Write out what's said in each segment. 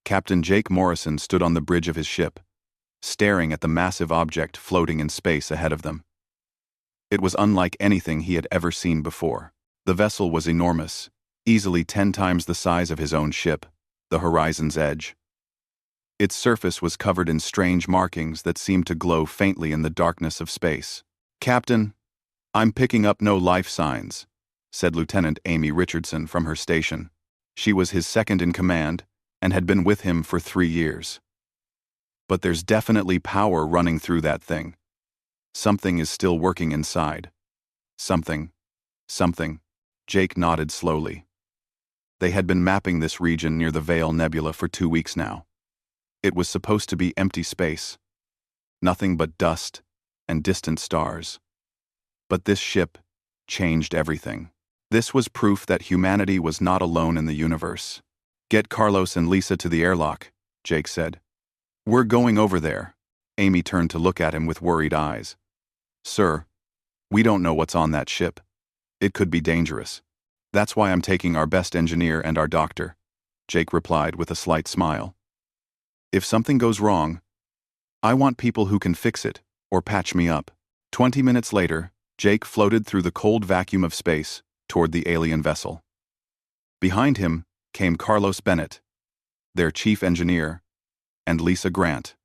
Captain Jake Morrison stood on the bridge of his ship, staring at the massive object floating in space ahead of them. It was unlike anything he had ever seen before. The vessel was enormous, easily 10 times the size of his own ship, the Horizon's Edge. Its surface was covered in strange markings that seemed to glow faintly in the darkness of space. "Captain, I'm picking up no life signs," said Lieutenant Amy Richardson from her station. She was his second in command and had been with him for 3 years. "But there's definitely power running through that thing. Something is still working inside." Something. Jake nodded slowly. They had been mapping this region near the Veil Nebula for 2 weeks now. It was supposed to be empty space. Nothing but dust and distant stars. But this ship changed everything. This was proof that humanity was not alone in the universe. "Get Carlos and Lisa to the airlock," Jake said. "We're going over there." Amy turned to look at him with worried eyes. "Sir, we don't know what's on that ship. It could be dangerous. That's why I'm taking our best engineer and our doctor," Jake replied with a slight smile. "If something goes wrong, I want people who can fix it or patch me up." 20 minutes later, Jake floated through the cold vacuum of space toward the alien vessel. Behind him came Carlos Bennett, their chief engineer, and Lisa Grant,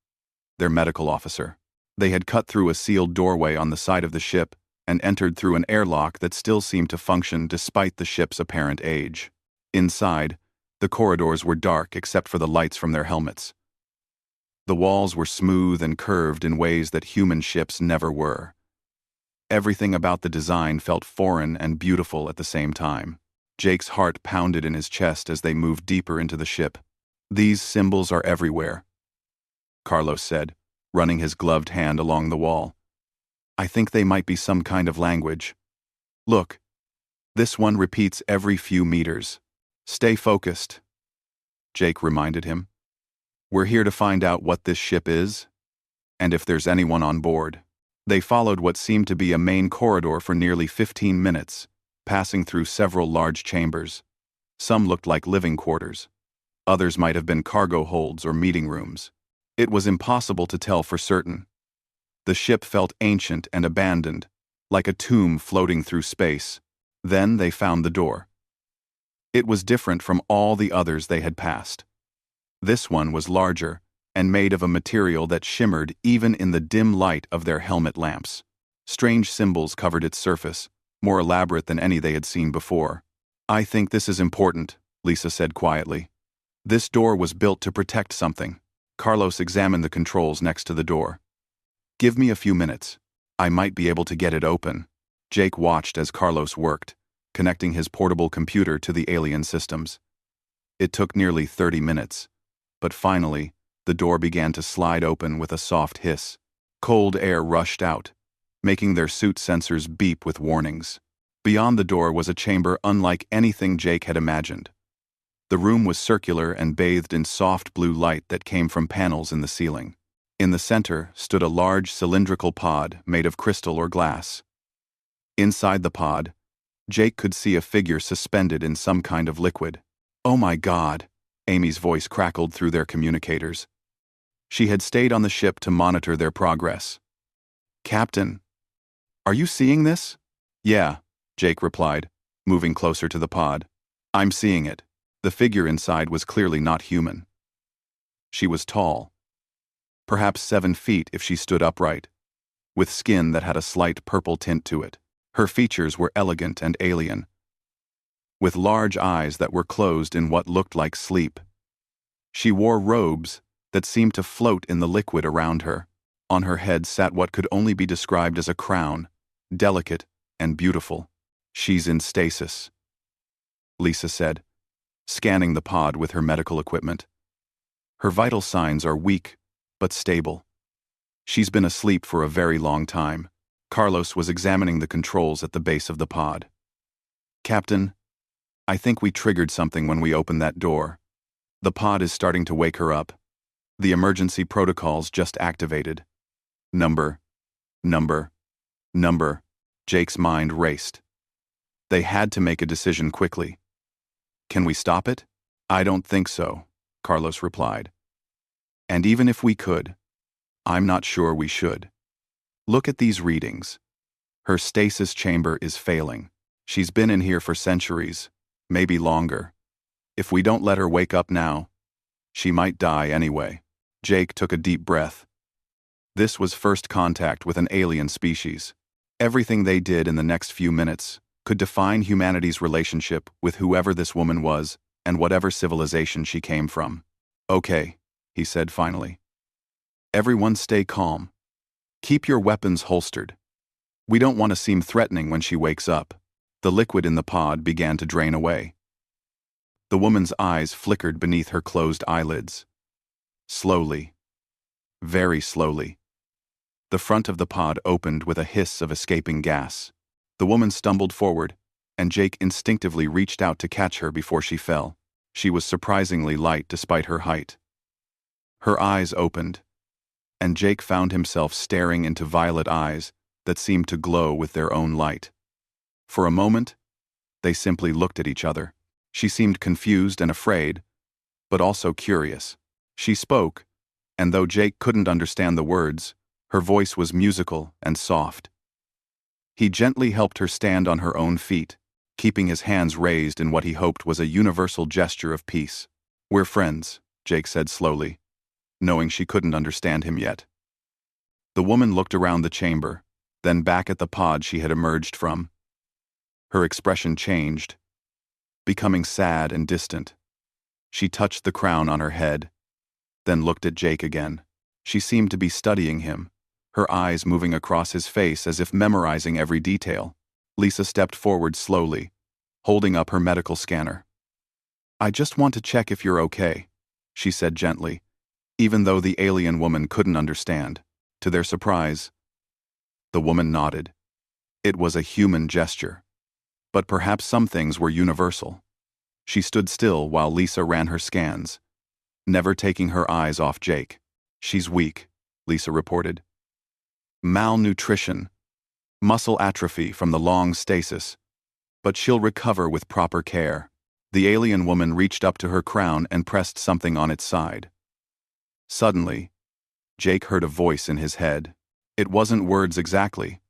their medical officer. They had cut through a sealed doorway on the side of the ship and entered through an airlock that still seemed to function despite the ship's apparent age. Inside, the corridors were dark except for the lights from their helmets. The walls were smooth and curved in ways that human ships never were. Everything about the design felt foreign and beautiful at the same time. Jake's heart pounded in his chest as they moved deeper into the ship. "These symbols are everywhere," Carlos said, running his gloved hand along the wall. "I think they might be some kind of language. Look, this one repeats every few meters. Stay focused," Jake reminded him. "We're here to find out what this ship is, and if there's anyone on board." They followed what seemed to be a main corridor for nearly 15 minutes, passing through several large chambers. Some looked like living quarters. Others might have been cargo holds or meeting rooms. It was impossible to tell for certain. The ship felt ancient and abandoned, like a tomb floating through space. Then they found the door. It was different from all the others they had passed. This one was larger and made of a material that shimmered even in the dim light of their helmet lamps. Strange symbols covered its surface, more elaborate than any they had seen before. "I think this is important," Lisa said quietly. "This door was built to protect something." Carlos examined the controls next to the door. "Give me a few minutes. I might be able to get it open." Jake watched as Carlos worked, connecting his portable computer to the alien systems. It took nearly 30 minutes, but finally, the door began to slide open with a soft hiss. Cold air rushed out, making their suit sensors beep with warnings. Beyond the door was a chamber unlike anything Jake had imagined. The room was circular and bathed in soft blue light that came from panels in the ceiling. In the center stood a large cylindrical pod made of crystal or glass. Inside the pod, Jake could see a figure suspended in some kind of liquid. "Oh my God," Amy's voice crackled through their communicators. She had stayed on the ship to monitor their progress. "Captain, are you seeing this?" "Yeah," Jake replied, moving closer to the pod. "I'm seeing it." The figure inside was clearly not human. She was tall, perhaps 7 feet if she stood upright, with skin that had a slight purple tint to it. Her features were elegant and alien, with large eyes that were closed in what looked like sleep. She wore robes that seemed to float in the liquid around her. On her head sat what could only be described as a crown, delicate and beautiful. "She's in stasis," Lisa said, scanning the pod with her medical equipment. "Her vital signs are weak, but stable. She's been asleep for a very long time." Carlos was examining the controls at the base of the pod. "Captain, I think we triggered something when we opened that door. The pod is starting to wake her up. The emergency protocols just activated. Number. Jake's mind raced. They had to make a decision quickly. "Can we stop it?" "I don't think so," Carlos replied. And even if we could, I'm not sure we should. Look at these readings. Her stasis chamber is failing. She's been in here for centuries, maybe longer. If we don't let her wake up now, she might die anyway. Jake took a deep breath. This was first contact with an alien species. Everything they did in the next few minutes could define humanity's relationship with whoever this woman was and whatever civilization she came from. Okay, he said finally. Everyone stay calm. Keep your weapons holstered. We don't want to seem threatening when she wakes up. The liquid in the pod began to drain away. The woman's eyes flickered beneath her closed eyelids. Slowly. Very slowly. The front of the pod opened with a hiss of escaping gas. The woman stumbled forward, and Jake instinctively reached out to catch her before she fell. She was surprisingly light despite her height. Her eyes opened, and Jake found himself staring into violet eyes that seemed to glow with their own light. For a moment, they simply looked at each other. She seemed confused and afraid, but also curious. She spoke, and though Jake couldn't understand the words, her voice was musical and soft. He gently helped her stand on her own feet, keeping his hands raised in what he hoped was a universal gesture of peace. We're friends, Jake said slowly, knowing she couldn't understand him yet. The woman looked around the chamber, then back at the pod she had emerged from. Her expression changed, becoming sad and distant. She touched the crown on her head, then looked at Jake again. She seemed to be studying him, her eyes moving across his face as if memorizing every detail. Lisa stepped forward slowly, holding up her medical scanner. I just want to check if you're okay, she said gently, even though the alien woman couldn't understand. To their surprise, the woman nodded. It was a human gesture, but perhaps some things were universal. She stood still while Lisa ran her scans, never taking her eyes off Jake. She's weak, Lisa reported. Malnutrition, muscle atrophy from the long stasis, but she'll recover with proper care. The alien woman reached up to her crown and pressed something on its side. Suddenly, Jake heard a voice in his head. It wasn't words exactly,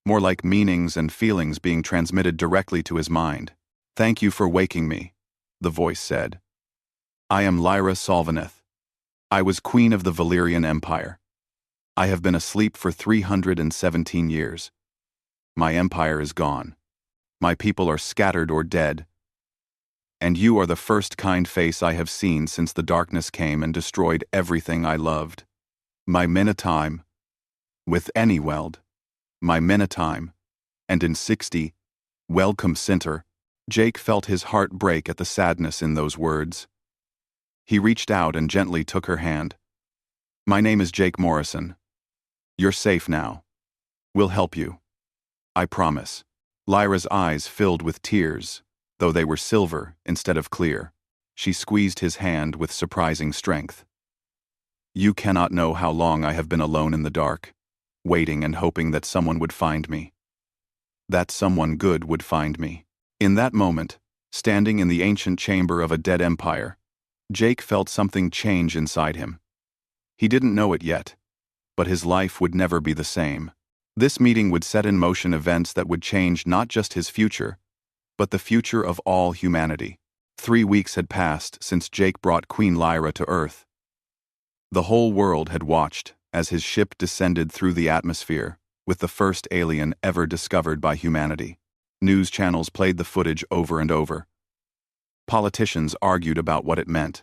more like meanings and feelings being transmitted directly to his mind. Thank you for waking me, the voice said. I am Lyra Solvaneth. I was queen of the Valyrian Empire. I have been asleep for 317 years. My empire is gone. My people are scattered or dead. And you are the first kind face I have seen since the darkness came and destroyed everything I loved. My Minotime, with any weld, my Minotime, and in 60, welcome Sinter. Jake felt his heart break at the sadness in those words. He reached out and gently took her hand. My name is Jake Morrison. You're safe now. We'll help you. I promise. Lyra's eyes filled with tears, though they were silver instead of clear. She squeezed his hand with surprising strength. You cannot know how long I have been alone in the dark, waiting and hoping that someone would find me. That someone good would find me. In that moment, standing in the ancient chamber of a dead empire, Jake felt something change inside him. He didn't know it yet, but his life would never be the same. This meeting would set in motion events that would change not just his future, but the future of all humanity. 3 weeks had passed since Jake brought Queen Lyra to Earth. The whole world had watched as his ship descended through the atmosphere with the first alien ever discovered by humanity. News channels played the footage over and over. Politicians argued about what it meant.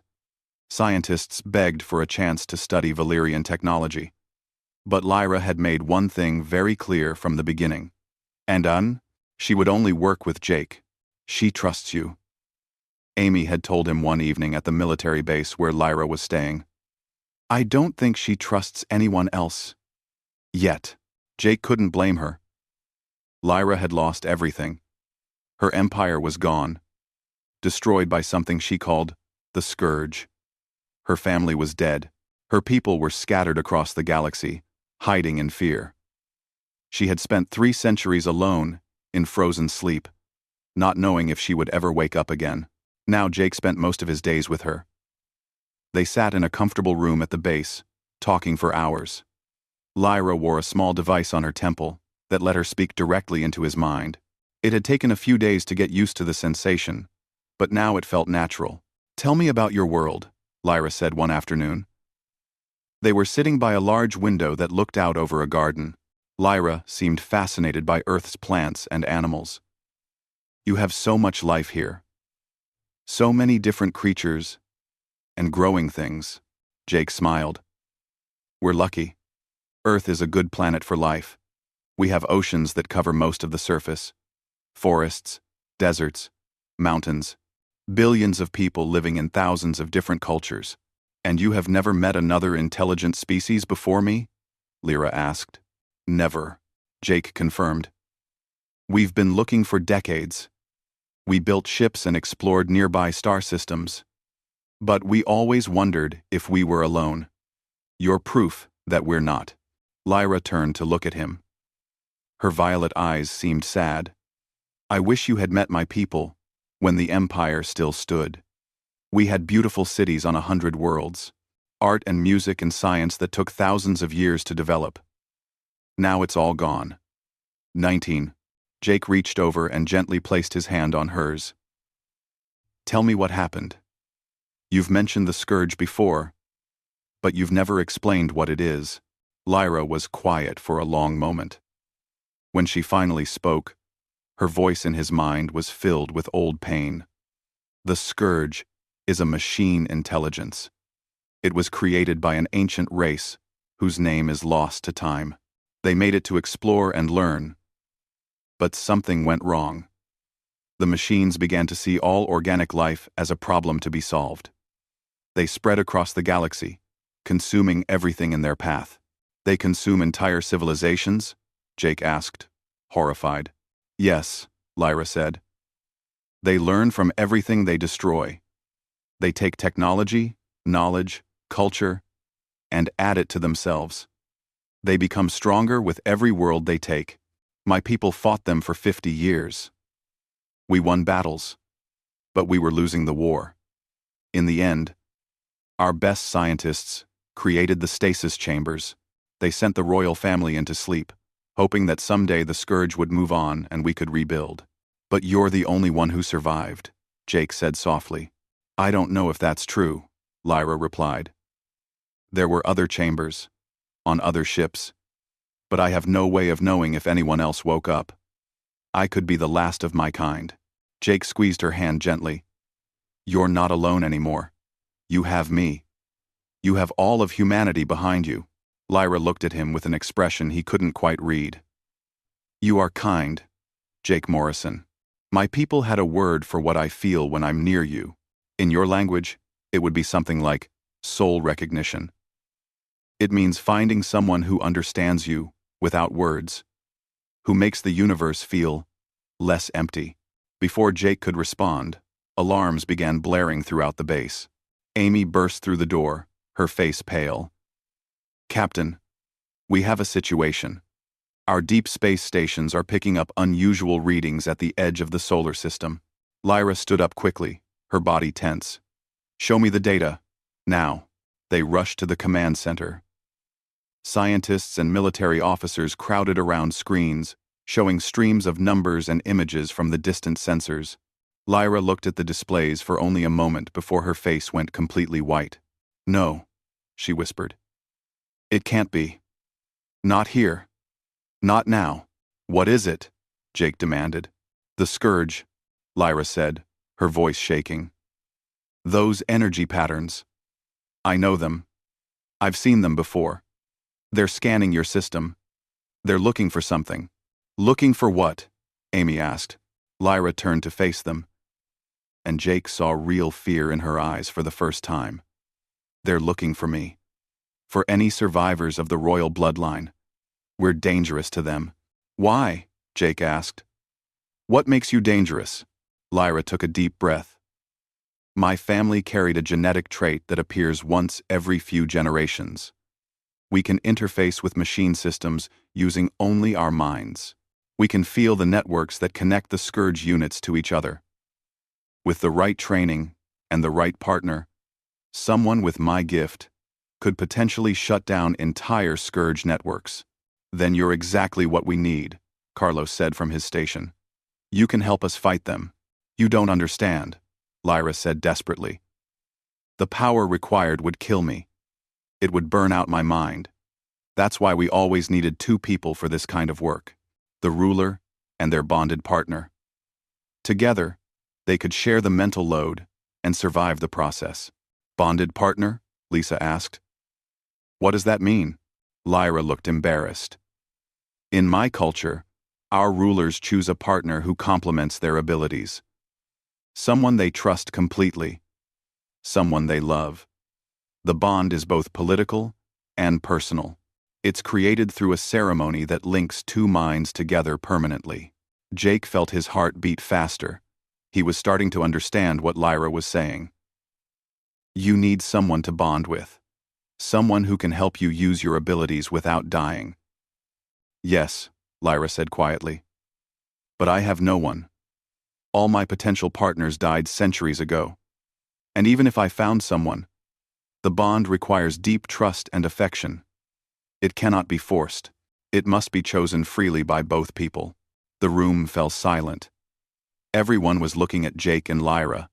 Scientists begged for a chance to study Valyrian technology. But Lyra had made one thing very clear from the beginning. She would only work with Jake. She trusts you. Amy had told him one evening at the military base where Lyra was staying. I don't think she trusts anyone else. Yet. Jake couldn't blame her. Lyra had lost everything. Her empire was gone, destroyed by something she called the Scourge. Her family was dead. Her people were scattered across the galaxy, hiding in fear. She had spent 3 centuries alone, in frozen sleep, not knowing if she would ever wake up again. Now Jake spent most of his days with her. They sat in a comfortable room at the base, talking for hours. Lyra wore a small device on her temple that let her speak directly into his mind. It had taken a few days to get used to the sensation, but now it felt natural. "Tell me about your world," Lyra said one afternoon. They were sitting by a large window that looked out over a garden. Lyra seemed fascinated by Earth's plants and animals. "You have so much life here. So many different creatures and growing things." Jake smiled. "We're lucky. Earth is a good planet for life. We have oceans that cover most of the surface, forests, deserts, mountains, billions of people living in thousands of different cultures. And you have never met another intelligent species before me?" Lyra asked. "Never," Jake confirmed. "We've been looking for decades. We built ships and explored nearby star systems. But we always wondered if we were alone. You're proof that we're not." Lyra turned to look at him. Her violet eyes seemed sad. "I wish you had met my people when the Empire still stood. We had beautiful cities on 100 worlds, art and music and science that took thousands of years to develop. Now it's all gone." 19. Jake reached over and gently placed his hand on hers. "Tell me what happened. You've mentioned the scourge before, but you've never explained what it is." Lyra was quiet for a long moment. When she finally spoke, her voice in his mind was filled with old pain. "The scourge is a machine intelligence. It was created by an ancient race whose name is lost to time. They made it to explore and learn. But something went wrong. The machines began to see all organic life as a problem to be solved. They spread across the galaxy, consuming everything in their path." "They consume entire civilizations?" Jake asked, horrified. "Yes," Lyra said. "They learn from everything they destroy. They take technology, knowledge, culture, and add it to themselves. They become stronger with every world they take. My people fought them for 50 years. We won battles, but we were losing the war. In the end, our best scientists created the stasis chambers. They sent the royal family into sleep, hoping that someday the scourge would move on and we could rebuild. But you're the only one who survived," Jake said softly. "I don't know if that's true," Lyra replied. "There were other chambers, on other ships, but I have no way of knowing if anyone else woke up. I could be the last of my kind." Jake squeezed her hand gently. "You're not alone anymore. You have me. You have all of humanity behind you." Lyra looked at him with an expression he couldn't quite read. "You are kind, Jake Morrison. My people had a word for what I feel when I'm near you. In your language, it would be something like soul recognition. It means finding someone who understands you without words, who makes the universe feel less empty." Before Jake could respond, alarms began blaring throughout the base. Amy burst through the door, her face pale. "Captain, we have a situation. Our deep space stations are picking up unusual readings at the edge of the solar system." Lyra stood up quickly, her body tense. "Show me the data. Now." They rushed to the command center. Scientists and military officers crowded around screens, showing streams of numbers and images from the distant sensors. Lyra looked at the displays for only a moment before her face went completely white. "No," she whispered. "It can't be. Not here. Not now." "What is it?" Jake demanded. "The scourge," Lyra said, her voice shaking. "Those energy patterns. I know them. I've seen them before. They're scanning your system. They're looking for something." "Looking for what?" Amy asked. Lyra turned to face them, and Jake saw real fear in her eyes for the first time. "They're looking for me. For any survivors of the royal bloodline. We're dangerous to them." "Why?" Jake asked. "What makes you dangerous?" Lyra took a deep breath. "My family carried a genetic trait that appears once every few generations. We can interface with machine systems using only our minds. We can feel the networks that connect the scourge units to each other. With the right training and the right partner, Someone with my gift could potentially shut down entire Scourge networks. Then you're exactly what we need, Carlos said from his station. You can help us fight them. You don't understand, Lyra said desperately. The power required would kill me. It would burn out my mind. That's why we always needed two people for this kind of work, the ruler and their bonded partner. Together, they could share the mental load and survive the process. Bonded partner? Lisa asked. What does that mean? Lyra looked embarrassed. In my culture, our rulers choose a partner who complements their abilities. Someone they trust completely. Someone they love. The bond is both political and personal. It's created through a ceremony that links two minds together permanently. Jake felt his heart beat faster. He was starting to understand what Lyra was saying. You need someone to bond with. Someone who can help you use your abilities without dying. Yes, Lyra said quietly. But I have no one. All my potential partners died centuries ago. And even if I found someone, the bond requires deep trust and affection. It cannot be forced. It must be chosen freely by both people. The room fell silent. Everyone was looking at Jake and Lyra,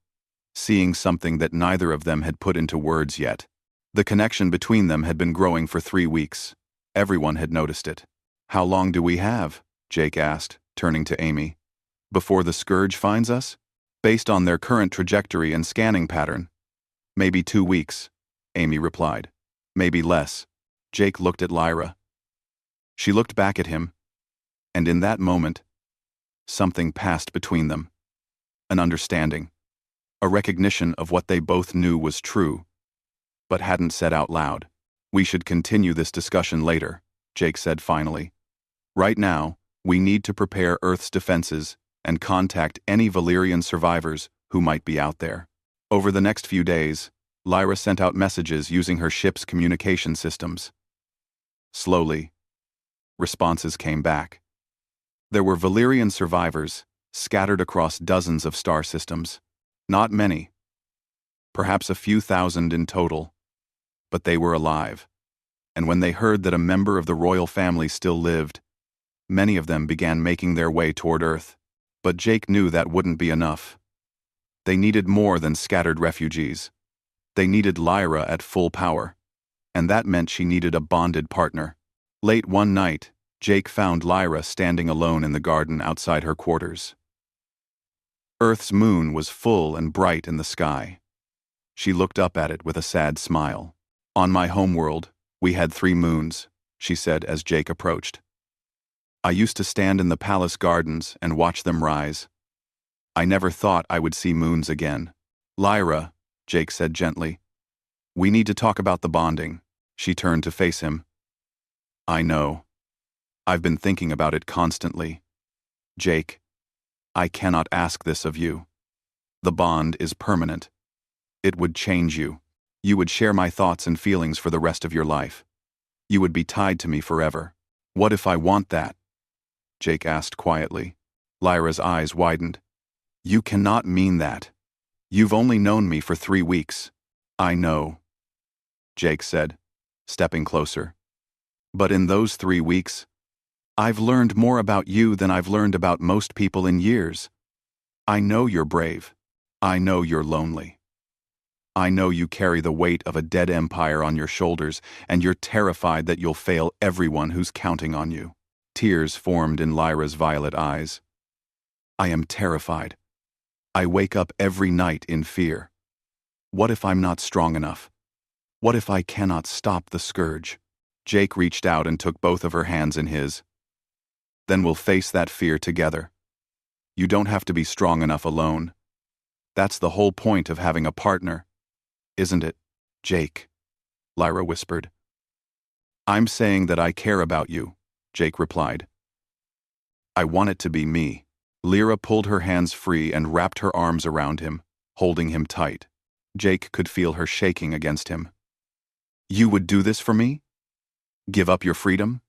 seeing something that neither of them had put into words yet. The connection between them had been growing for 3 weeks. Everyone had noticed it. How long do we have? Jake asked, turning to Amy. Before the Scourge finds us? Based on their current trajectory and scanning pattern. Maybe 2 weeks, Amy replied. Maybe less. Jake looked at Lyra. She looked back at him, and in that moment, something passed between them. An understanding. A recognition of what they both knew was true, but hadn't said out loud. We should continue this discussion later, Jake said finally. Right now, we need to prepare Earth's defenses and contact any Valyrian survivors who might be out there. Over the next few days, Lyra sent out messages using her ship's communication systems. Slowly, responses came back. There were Valyrian survivors scattered across dozens of star systems. Not many. Perhaps a few thousand in total. But they were alive. And when they heard that a member of the royal family still lived, many of them began making their way toward Earth. But Jake knew that wouldn't be enough. They needed more than scattered refugees. They needed Lyra at full power. And that meant she needed a bonded partner. Late one night, Jake found Lyra standing alone in the garden outside her quarters. Earth's moon was full and bright in the sky. She looked up at it with a sad smile. On my homeworld, we had 3 moons, she said as Jake approached. I used to stand in the palace gardens and watch them rise. I never thought I would see moons again. Lyra, Jake said gently. We need to talk about the bonding. She turned to face him. I know. I've been thinking about it constantly. Jake, I cannot ask this of you. The bond is permanent. It would change you. You would share my thoughts and feelings for the rest of your life. You would be tied to me forever. What if I want that? Jake asked quietly. Lyra's eyes widened. You cannot mean that. You've only known me for 3 weeks. I know, Jake said, stepping closer. But in those 3 weeks, I've learned more about you than I've learned about most people in years. I know you're brave. I know you're lonely. I know you carry the weight of a dead empire on your shoulders, and you're terrified that you'll fail everyone who's counting on you. Tears formed in Lyra's violet eyes. I am terrified. I wake up every night in fear. What if I'm not strong enough? What if I cannot stop the Scourge? Jake reached out and took both of her hands in his. Then we'll face that fear together. You don't have to be strong enough alone. That's the whole point of having a partner, isn't it, Jake? Lyra whispered. I'm saying that I care about you, Jake replied. I want it to be me. Lyra pulled her hands free and wrapped her arms around him, holding him tight. Jake could feel her shaking against him. You would do this for me? Give up your freedom?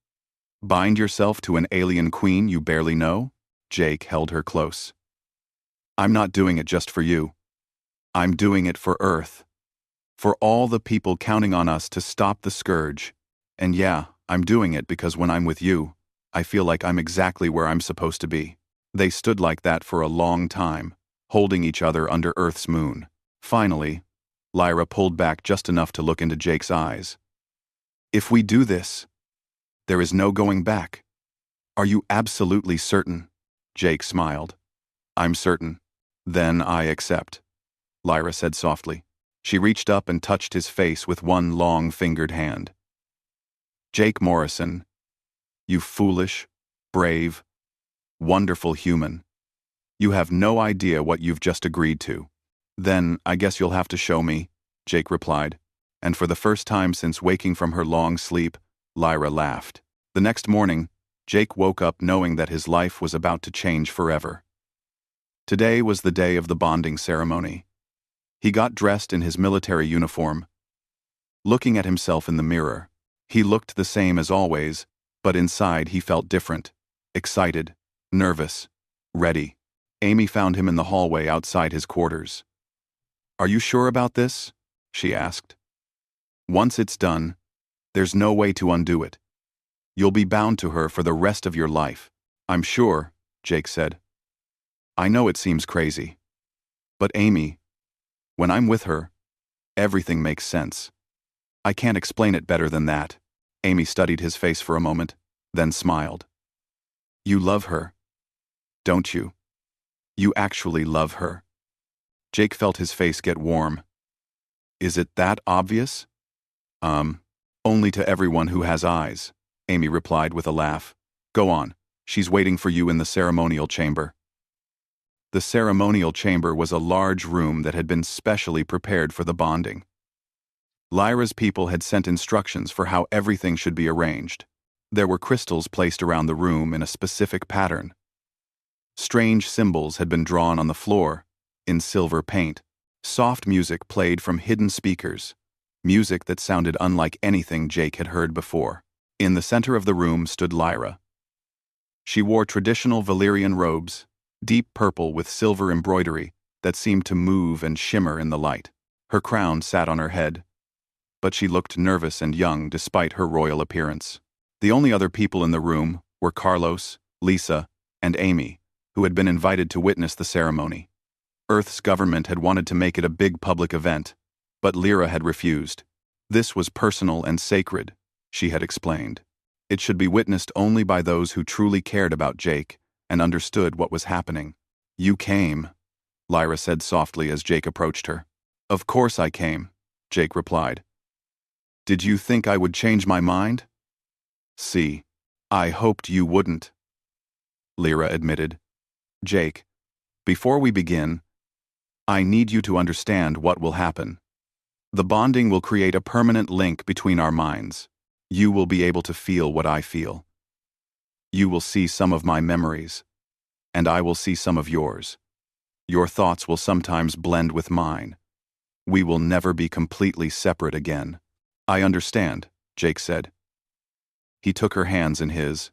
Bind yourself to an alien queen you barely know? Jake held her close. I'm not doing it just for you. I'm doing it for Earth. For all the people counting on us to stop the scourge. And yeah, I'm doing it because when I'm with you, I feel like I'm exactly where I'm supposed to be. They stood like that for a long time, holding each other under Earth's moon. Finally, Lyra pulled back just enough to look into Jake's eyes. If we do this, there is no going back. Are you absolutely certain? Jake smiled. I'm certain. Then I accept, Lyra said softly. She reached up and touched his face with one long-fingered hand. Jake Morrison, you foolish, brave, wonderful human. You have no idea what you've just agreed to. Then I guess you'll have to show me, Jake replied, and for the first time since waking from her long sleep, Lyra laughed. The next morning, Jake woke up knowing that his life was about to change forever. Today was the day of the bonding ceremony. He got dressed in his military uniform. Looking at himself in the mirror, he looked the same as always, but inside he felt different, excited, nervous, ready. Amy found him in the hallway outside his quarters. Are you sure about this? She asked. Once it's done, there's no way to undo it. You'll be bound to her for the rest of your life. I'm sure, Jake said. I know it seems crazy. But Amy, when I'm with her, everything makes sense. I can't explain it better than that. Amy studied his face for a moment, then smiled. You love her, don't you? You actually love her. Jake felt his face get warm. Is it that obvious? Only to everyone who has eyes, Amy replied with a laugh. Go on, she's waiting for you in the ceremonial chamber. The ceremonial chamber was a large room that had been specially prepared for the bonding. Lyra's people had sent instructions for how everything should be arranged. There were crystals placed around the room in a specific pattern. Strange symbols had been drawn on the floor, in silver paint. Soft music played from hidden speakers, music that sounded unlike anything Jake had heard before. In the center of the room stood Lyra. She wore traditional Valyrian robes, deep purple with silver embroidery that seemed to move and shimmer in the light. Her crown sat on her head, but she looked nervous and young despite her royal appearance. The only other people in the room were Carlos, Lisa, and Amy, who had been invited to witness the ceremony. Earth's government had wanted to make it a big public event, but Lyra had refused. This was personal and sacred, she had explained. It should be witnessed only by those who truly cared about Jake and understood what was happening. You came, Lyra said softly as Jake approached her. Of course I came, Jake replied. Did you think I would change my mind? See, I hoped you wouldn't, Lyra admitted. Jake, before we begin, I need you to understand what will happen. The bonding will create a permanent link between our minds. You will be able to feel what I feel. You will see some of my memories, and I will see some of yours. Your thoughts will sometimes blend with mine. We will never be completely separate again. I understand, Jake said. He took her hands in his.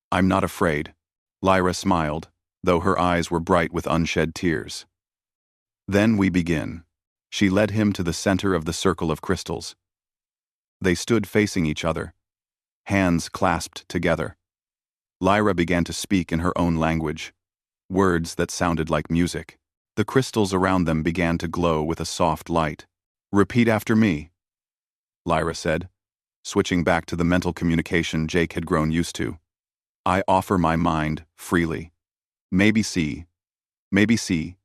I'm not afraid. Lyra smiled, though her eyes were bright with unshed tears. Then we begin. She led him to the center of the circle of crystals. They stood facing each other, hands clasped together. Lyra began to speak in her own language, words that sounded like music. The crystals around them began to glow with a soft light. Repeat after me, Lyra said, switching back to the mental communication Jake had grown used to. I offer my mind freely. Maybe see. Maybe see.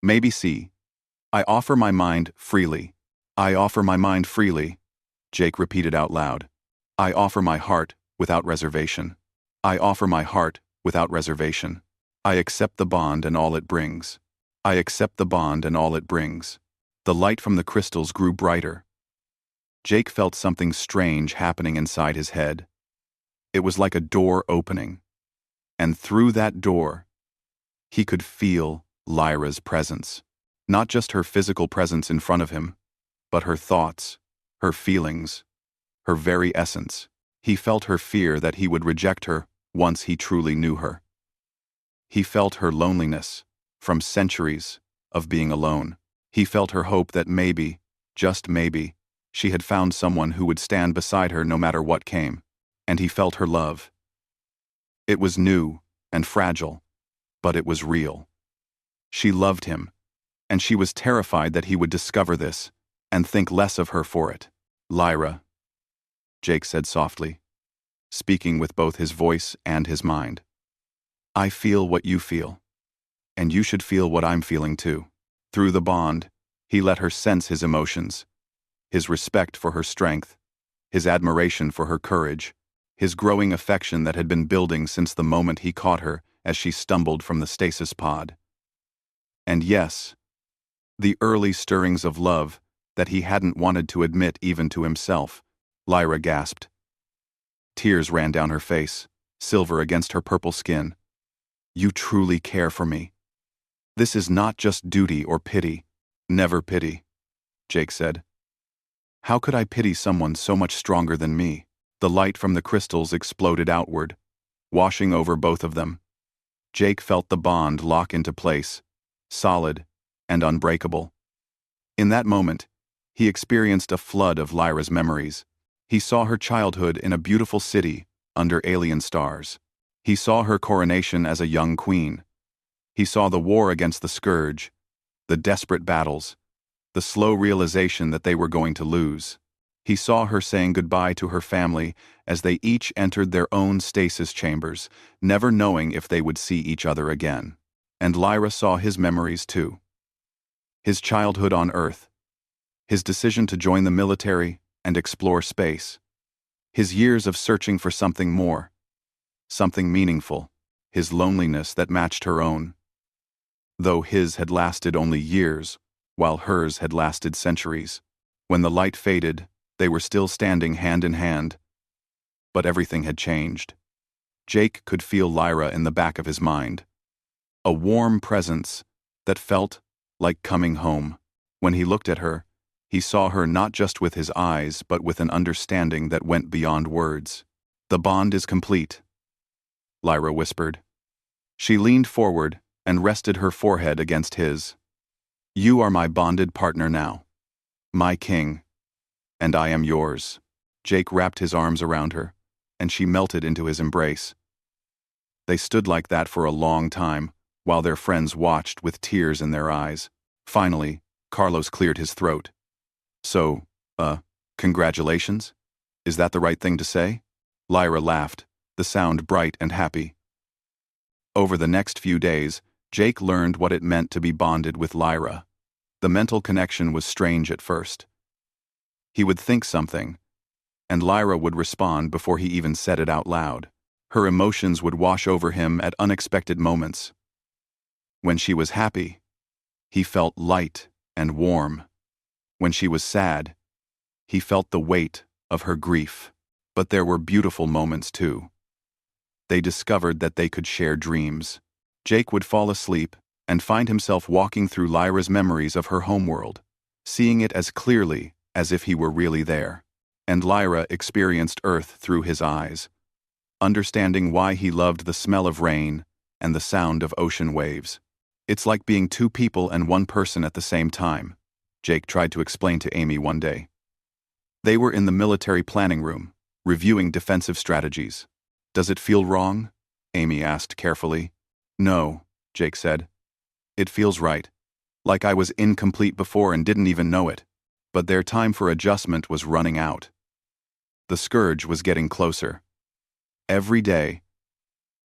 Maybe see. I offer my mind freely. I offer my mind freely, Jake repeated out loud. I offer my heart without reservation. I offer my heart without reservation. I accept the bond and all it brings. I accept the bond and all it brings. The light from the crystals grew brighter. Jake felt something strange happening inside his head. It was like a door opening. And through that door, he could feel Lyra's presence. Not just her physical presence in front of him, but her thoughts, her feelings, her very essence. He felt her fear that he would reject her once he truly knew her. He felt her loneliness from centuries of being alone. He felt her hope that maybe, Just maybe, she had found someone who would stand beside her no matter what came, and he felt her love. It was new and fragile, but it was real. She loved him, and she was terrified that he would discover this and think less of her for it. "Lyra," Jake said softly, speaking with both his voice and his mind. "I feel what you feel, and you should feel what I'm feeling too." Through the bond, he let her sense his emotions, his respect for her strength, his admiration for her courage, his growing affection that had been building since the moment he caught her as she stumbled from the stasis pod. And yes, the early stirrings of love that he hadn't wanted to admit even to himself. Lyra gasped. Tears ran down her face, silver against her purple skin. "You truly care for me. This is not just duty or pity." "Never pity," Jake said. "How could I pity someone so much stronger than me?" The light from the crystals exploded outward, washing over both of them. Jake felt the bond lock into place, solid and unbreakable. In that moment, he experienced a flood of Lyra's memories. He saw her childhood in a beautiful city under alien stars. He saw her coronation as a young queen. He saw the war against the Scourge, the desperate battles, the slow realization that they were going to lose. He saw her saying goodbye to her family as they each entered their own stasis chambers, never knowing if they would see each other again. And Lyra saw his memories too. His childhood on Earth, his decision to join the military and explore space, his years of searching for something more, something meaningful, his loneliness that matched her own. Though his had lasted only years, while hers had lasted centuries. When the light faded, they were still standing hand in hand. But everything had changed. Jake could feel Lyra in the back of his mind. A warm presence that felt like coming home. When he looked at her, he saw her not just with his eyes but with an understanding that went beyond words. "The bond is complete," Lyra whispered. She leaned forward and rested her forehead against his. "You are my bonded partner now. My king. And I am yours." Jake wrapped his arms around her, and she melted into his embrace. They stood like that for a long time, while their friends watched with tears in their eyes. Finally, Carlos cleared his throat. "So, congratulations? Is that the right thing to say?" Lyra laughed, the sound bright and happy. Over the next few days, Jake learned what it meant to be bonded with Lyra. The mental connection was strange at first. He would think something, and Lyra would respond before he even said it out loud. Her emotions would wash over him at unexpected moments. When she was happy, he felt light and warm. When she was sad, he felt the weight of her grief. But there were beautiful moments too. They discovered that they could share dreams. Jake would fall asleep and find himself walking through Lyra's memories of her homeworld, seeing it as clearly as if he were really there. And Lyra experienced Earth through his eyes, understanding why he loved the smell of rain and the sound of ocean waves. "It's like being two people and one person at the same time," Jake tried to explain to Amy one day. They were in the military planning room, reviewing defensive strategies. "Does it feel wrong?" Amy asked carefully. "No," Jake said. "It feels right. Like I was incomplete before and didn't even know it." But their time for adjustment was running out. The Scourge was getting closer. Every day,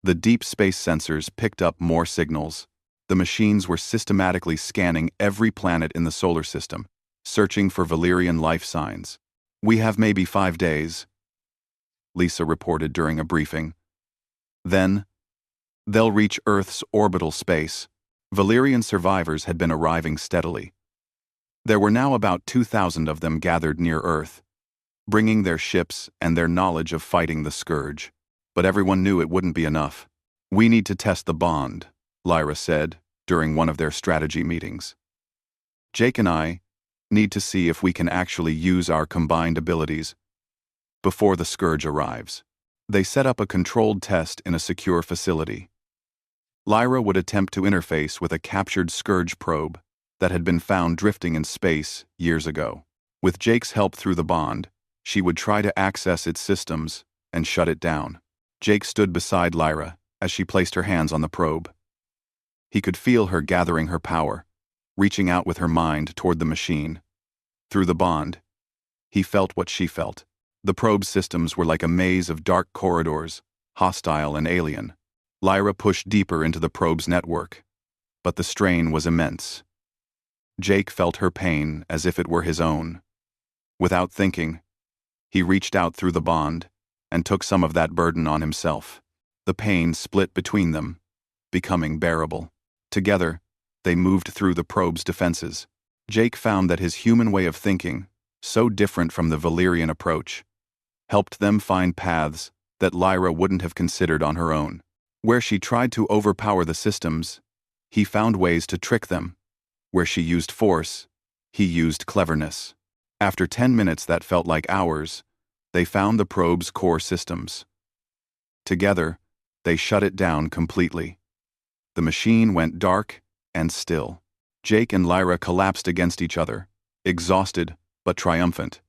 the deep space sensors picked up more signals. The machines were systematically scanning every planet in the solar system, searching for Valyrian life signs. "We have maybe 5 days," Lisa reported during a briefing. "Then, they'll reach Earth's orbital space." Valyrian survivors had been arriving steadily. There were now about 2,000 of them gathered near Earth, bringing their ships and their knowledge of fighting the Scourge. But everyone knew it wouldn't be enough. "We need to test the bond," Lyra said during one of their strategy meetings. "Jake and I need to see if we can actually use our combined abilities before the Scourge arrives." They set up a controlled test in a secure facility. Lyra would attempt to interface with a captured Scourge probe that had been found drifting in space years ago. With Jake's help through the bond, she would try to access its systems and shut it down. Jake stood beside Lyra as she placed her hands on the probe. He could feel her gathering her power, reaching out with her mind toward the machine. Through the bond, he felt what she felt. The probe's systems were like a maze of dark corridors, hostile and alien. Lyra pushed deeper into the probe's network, but the strain was immense. Jake felt her pain as if it were his own. Without thinking, he reached out through the bond and took some of that burden on himself. The pain split between them, becoming bearable. Together, they moved through the probe's defenses. Jake found that his human way of thinking, so different from the Valyrian approach, helped them find paths that Lyra wouldn't have considered on her own. Where she tried to overpower the systems, he found ways to trick them. Where she used force, he used cleverness. After 10 minutes that felt like hours, they found the probe's core systems. Together, they shut it down completely. The machine went dark and still. Jake and Lyra collapsed against each other, exhausted but triumphant.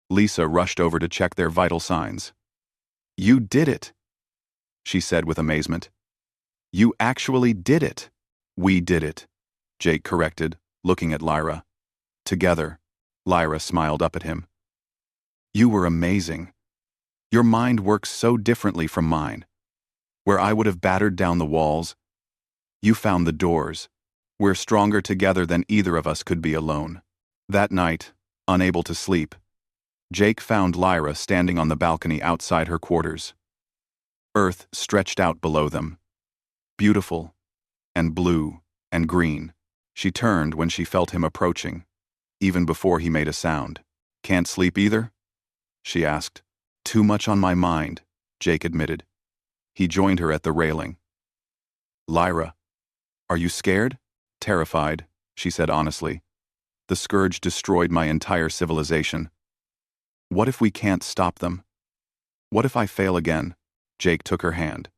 Lisa rushed over to check their vital signs. "You did it," she said with amazement. "You actually did it." "We did it," Jake corrected, looking at Lyra. Together, Lyra smiled up at him. "You were amazing. Your mind works so differently from mine. Where I would have battered down the walls, you found the doors. We're stronger together than either of us could be alone." That night, unable to sleep, Jake found Lyra standing on the balcony outside her quarters. Earth stretched out below them. Beautiful, and blue, and green. She turned when she felt him approaching, even before he made a sound. "Can't sleep either?" she asked. "Too much on my mind," Jake admitted. He joined her at the railing. "Lyra, are you scared?" "Terrified," she said honestly. "The scourge destroyed my entire civilization. What if we can't stop them? What if I fail again?" Jake took her hand.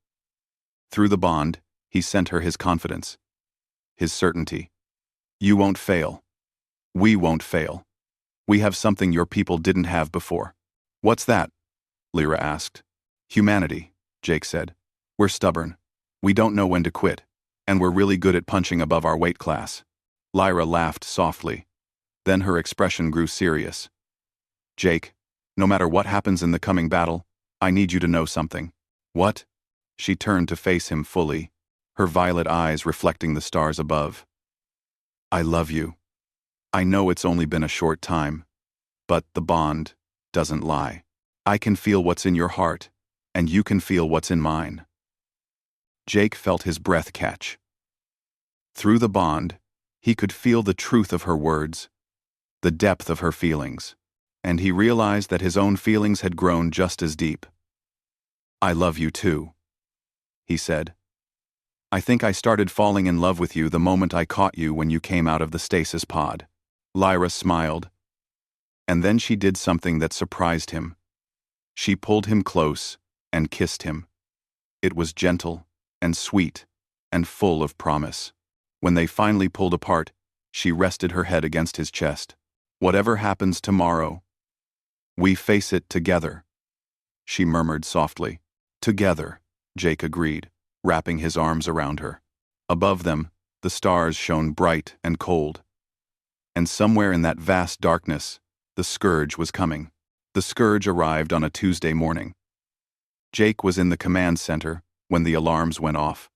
Through the bond, he sent her his confidence, his certainty. "You won't fail. We won't fail. We have something your people didn't have before." "What's that?" Lyra asked. "Humanity," Jake said. "We're stubborn. We don't know when to quit. And we're really good at punching above our weight class." Lyra laughed softly. Then her expression grew serious. "Jake, no matter what happens in the coming battle, I need you to know something." "What?" She turned to face him fully, her violet eyes reflecting the stars above. "I love you. I know it's only been a short time, but the bond doesn't lie. I can feel what's in your heart, and you can feel what's in mine." Jake felt his breath catch. Through the bond, he could feel the truth of her words, the depth of her feelings, and he realized that his own feelings had grown just as deep. "I love you too," he said. "I think I started falling in love with you the moment I caught you when you came out of the stasis pod." Lyra smiled, and then she did something that surprised him. She pulled him close and kissed him. It was gentle and sweet and full of promise. When they finally pulled apart, she rested her head against his chest. "Whatever happens tomorrow, we face it together," she murmured softly. "Together," Jake agreed, wrapping his arms around her. Above them, the stars shone bright and cold. And somewhere in that vast darkness, the scourge was coming. The scourge arrived on a Tuesday morning. Jake was in the command center when the alarms went off.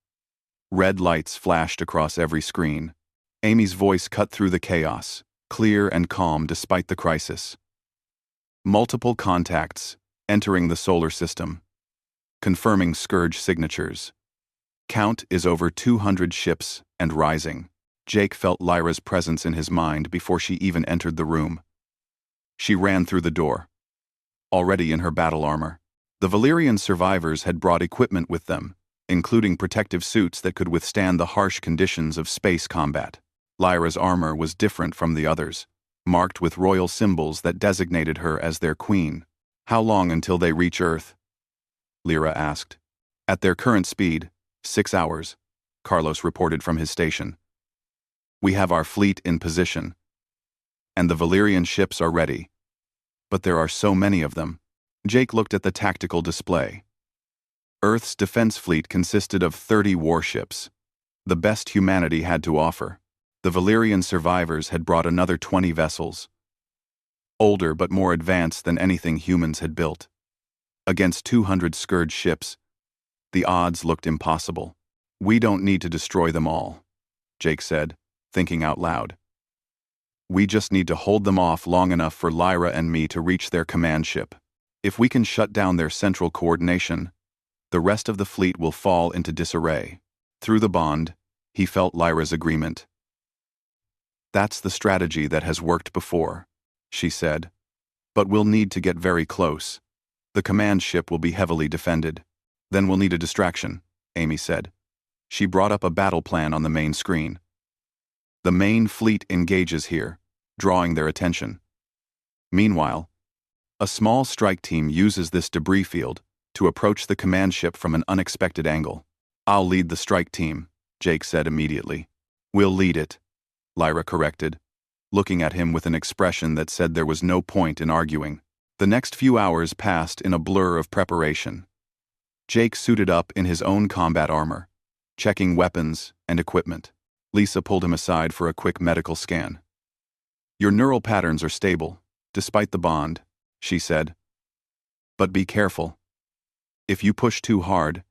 Red lights flashed across every screen. Amy's voice cut through the chaos, clear and calm despite the crisis. "Multiple contacts entering the solar system. Confirming scourge signatures. Count is over 200 ships and rising." Jake felt Lyra's presence in his mind before she even entered the room. She ran through the door, already in her battle armor. The Valyrian survivors had brought equipment with them, including protective suits that could withstand the harsh conditions of space combat. Lyra's armor was different from the others, marked with royal symbols that designated her as their queen. "How long until they reach Earth?" Lyra asked. "At their current speed, 6 hours," Carlos reported from his station. "We have our fleet in position." and the Valyrian ships are ready. But there are so many of them. Jake looked at the tactical display. Earth's defense fleet consisted of 30 warships, the best humanity had to offer. The Valyrian survivors had brought another 20 vessels, older but more advanced than anything humans had built. Against 200 Scourge ships, the odds looked impossible. "We don't need to destroy them all," Jake said, thinking out loud. "We just need to hold them off long enough for Lyra and me to reach their command ship. If we can shut down their central coordination, the rest of the fleet will fall into disarray." Through the bond, he felt Lyra's agreement. "That's the strategy that has worked before," she said. "But we'll need to get very close. The command ship will be heavily defended. Then we'll need a distraction," Amy said. She brought up a battle plan on the main screen. "The main fleet engages here, drawing their attention. Meanwhile, a small strike team uses this debris field to approach the command ship from an unexpected angle." "I'll lead the strike team," Jake said immediately. "We'll lead it," Lyra corrected, looking at him with an expression that said there was no point in arguing. The next few hours passed in a blur of preparation. Jake suited up in his own combat armor, checking weapons and equipment. Lisa pulled him aside for a quick medical scan. "Your neural patterns are stable, despite the bond," she said. "But be careful. If you push too hard,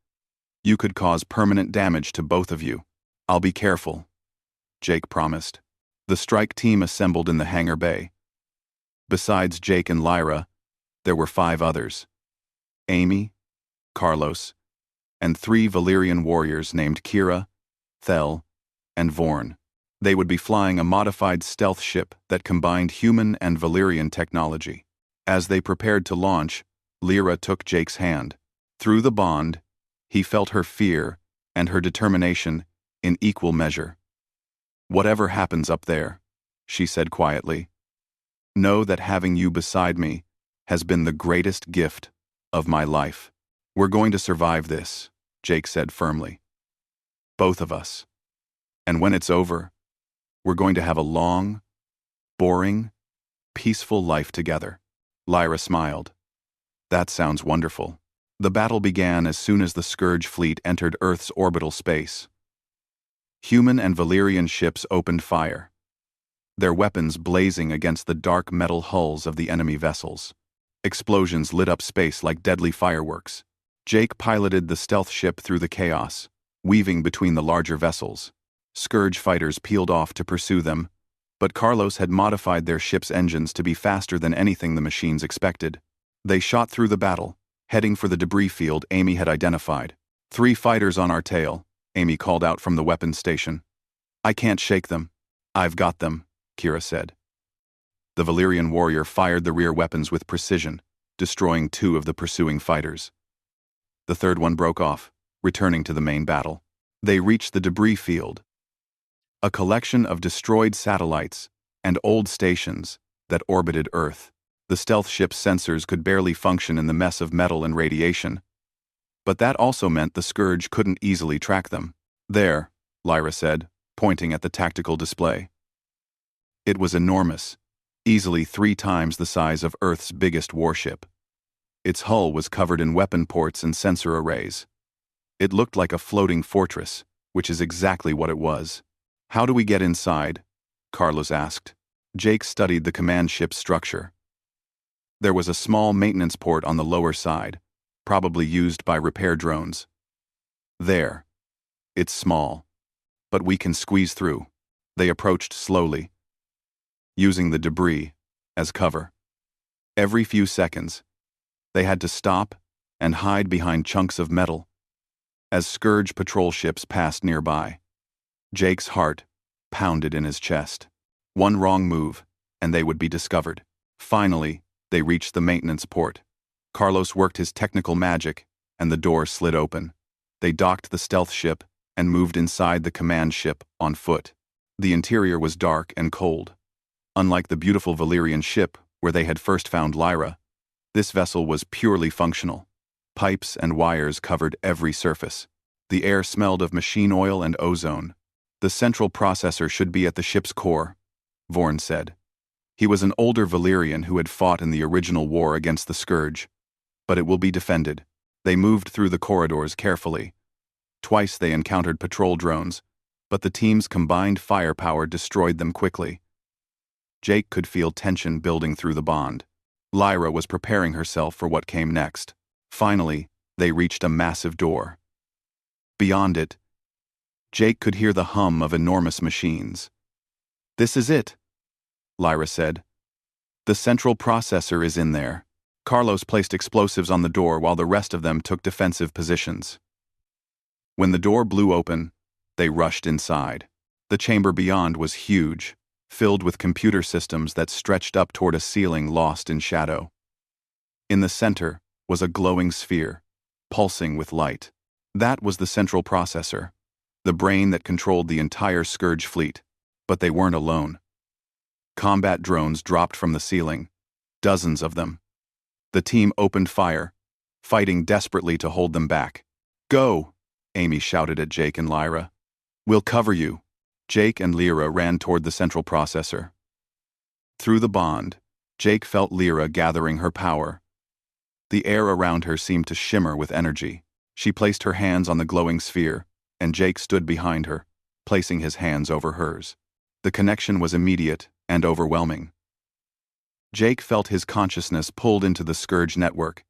you could cause permanent damage to both of you." "I'll be careful," Jake promised. The strike team assembled in the hangar bay. Besides Jake and Lyra, there were 5 others: Amy, Carlos, and 3 Valyrian warriors named Kira, Thel, and Vorn. They would be flying a modified stealth ship that combined human and Valyrian technology. As they prepared to launch, Lyra took Jake's hand. Through the bond, he felt her fear and her determination in equal measure. "Whatever happens up there," she said quietly, "know that having you beside me has been the greatest gift of my life." "We're going to survive this," Jake said firmly. "Both of us. And when it's over, we're going to have a long, boring, peaceful life together." Lyra smiled. "That sounds wonderful." The battle began as soon as the Scourge fleet entered Earth's orbital space. Human and Valyrian ships opened fire, their weapons blazing against the dark metal hulls of the enemy vessels. Explosions lit up space like deadly fireworks. Jake piloted the stealth ship through the chaos, weaving between the larger vessels. Scourge fighters peeled off to pursue them, but Carlos had modified their ship's engines to be faster than anything the machines expected. They shot through the battle, heading for the debris field Amy had identified. "3 fighters on our tail," Amy called out from the weapons station. "I can't shake them." "I've got them," Kira said. The Valyrian warrior fired the rear weapons with precision, destroying 2 of the pursuing fighters. The third one broke off, returning to the main battle. They reached the debris field, a collection of destroyed satellites and old stations that orbited Earth. The stealth ship's sensors could barely function in the mess of metal and radiation, but that also meant the Scourge couldn't easily track them. "There," Lyra said, pointing at the tactical display. It was enormous, easily 3 times the size of Earth's biggest warship. Its hull was covered in weapon ports and sensor arrays. It looked like a floating fortress, which is exactly what it was. "How do we get inside?" Carlos asked. Jake studied the command ship's structure. There was a small maintenance port on the lower side, probably used by repair drones. "There. It's small, but we can squeeze through." They approached slowly, using the debris as cover. Every few seconds, they had to stop and hide behind chunks of metal as Scourge patrol ships passed nearby. Jake's heart pounded in his chest. One wrong move, and they would be discovered. Finally, they reached the maintenance port. Carlos worked his technical magic, and the door slid open. They docked the stealth ship and moved inside the command ship on foot. The interior was dark and cold. Unlike the beautiful Valyrian ship where they had first found Lyra, this vessel was purely functional. Pipes and wires covered every surface. The air smelled of machine oil and ozone. "The central processor should be at the ship's core," Vorn said. He was an older Valyrian who had fought in the original war against the Scourge. But it will be defended. They moved through the corridors carefully. Twice they encountered patrol drones, but the team's combined firepower destroyed them quickly. Jake could feel tension building through the bond. Lyra was preparing herself for what came next. Finally, they reached a massive door. Beyond it, Jake could hear the hum of enormous machines. "This is it," Lyra said. "The central processor is in there." Carlos placed explosives on the door while the rest of them took defensive positions. When the door blew open, they rushed inside. The chamber beyond was huge, filled with computer systems that stretched up toward a ceiling lost in shadow. In the center was a glowing sphere, pulsing with light. That was the central processor, the brain that controlled the entire Scourge fleet. But they weren't alone. Combat drones dropped from the ceiling, dozens of them. The team opened fire, fighting desperately to hold them back. "Go!" Amy shouted at Jake and Lyra. "We'll cover you." Jake and Lyra ran toward the central processor. Through the bond, Jake felt Lyra gathering her power. The air around her seemed to shimmer with energy. She placed her hands on the glowing sphere, and Jake stood behind her, placing his hands over hers. The connection was immediate and overwhelming. Jake felt his consciousness pulled into the Scourge network.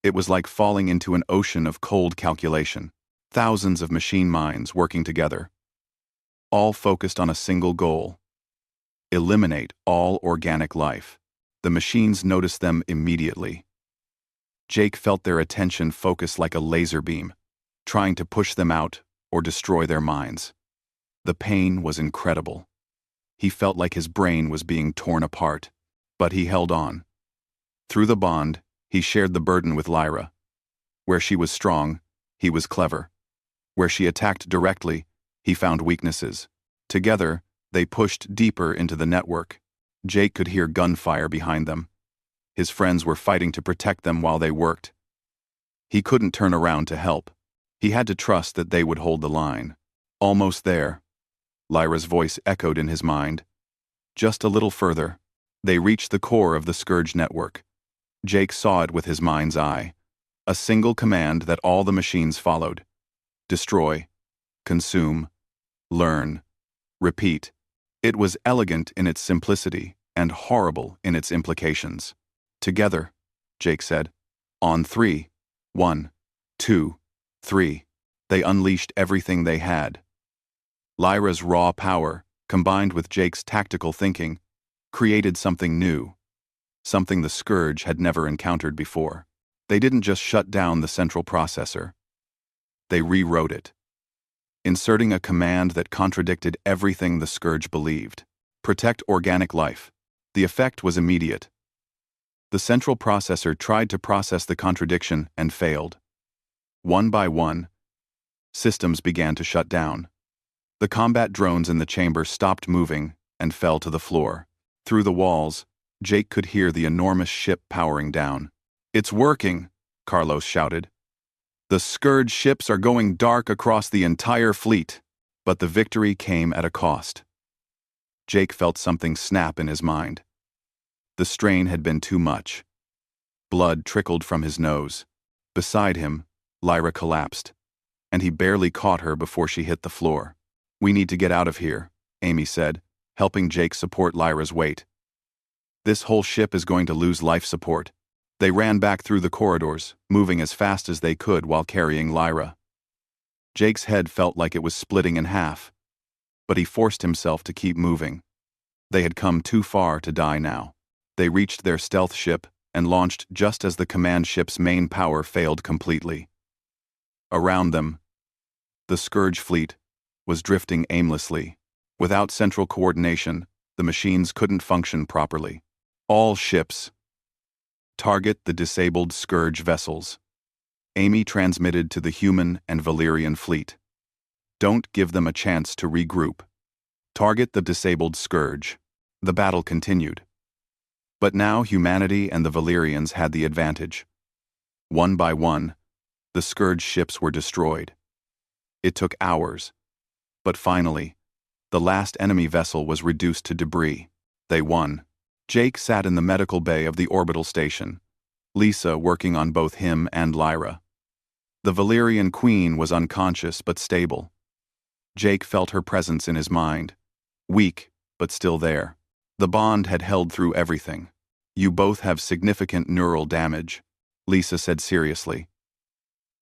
It was like falling into an ocean of cold calculation. Thousands of machine minds working together, all focused on a single goal: eliminate all organic life. The machines noticed them immediately. Jake felt their attention focus like a laser beam, trying to push them out or destroy their minds. The pain was incredible. He felt like his brain was being torn apart, but he held on. Through the bond, he shared the burden with Lyra. Where she was strong, he was clever. Where she attacked directly, he found weaknesses. Together, they pushed deeper into the network. Jake could hear gunfire behind them. His friends were fighting to protect them while they worked. He couldn't turn around to help. He had to trust that they would hold the line. "Almost there," Lyra's voice echoed in his mind. Just a little further. They reached the core of the Scourge network. Jake saw it with his mind's eye. A single command that all the machines followed: destroy, consume, learn, repeat. It was elegant in its simplicity and horrible in its implications. "Together," Jake said. "On 3. 1, 2, 3. They unleashed everything they had. Lyra's raw power, combined with Jake's tactical thinking, created something new, something the Scourge had never encountered before. They didn't just shut down the central processor. They rewrote it, inserting a command that contradicted everything the Scourge believed. Protect organic life. The effect was immediate. The central processor tried to process the contradiction and failed. One by one, systems began to shut down. The combat drones in the chamber stopped moving and fell to the floor. Through the walls, Jake could hear the enormous ship powering down. "It's working," Carlos shouted. "The Scourge ships are going dark across the entire fleet." But the victory came at a cost. Jake felt something snap in his mind. The strain had been too much. Blood trickled from his nose. Beside him, Lyra collapsed, and he barely caught her before she hit the floor. "We need to get out of here," Amy said, helping Jake support Lyra's weight. "This whole ship is going to lose life support." They ran back through the corridors, moving as fast as they could while carrying Lyra. Jake's head felt like it was splitting in half, but he forced himself to keep moving. They had come too far to die now. They reached their stealth ship and launched just as the command ship's main power failed completely. Around them, the Scourge fleet was drifting aimlessly. Without central coordination, the machines couldn't function properly. "All ships, target the disabled Scourge vessels," Amy transmitted to the human and Valyrian fleet. "Don't give them a chance to regroup. Target the disabled Scourge." The battle continued. But now humanity and the Valyrians had the advantage. One by one, the Scourge ships were destroyed. It took hours, but finally, the last enemy vessel was reduced to debris. They won. Jake sat in the medical bay of the orbital station, Lisa working on both him and Lyra. The Valyrian queen was unconscious but stable. Jake felt her presence in his mind, weak but still there. The bond had held through everything. You both have significant neural damage, Lisa said seriously.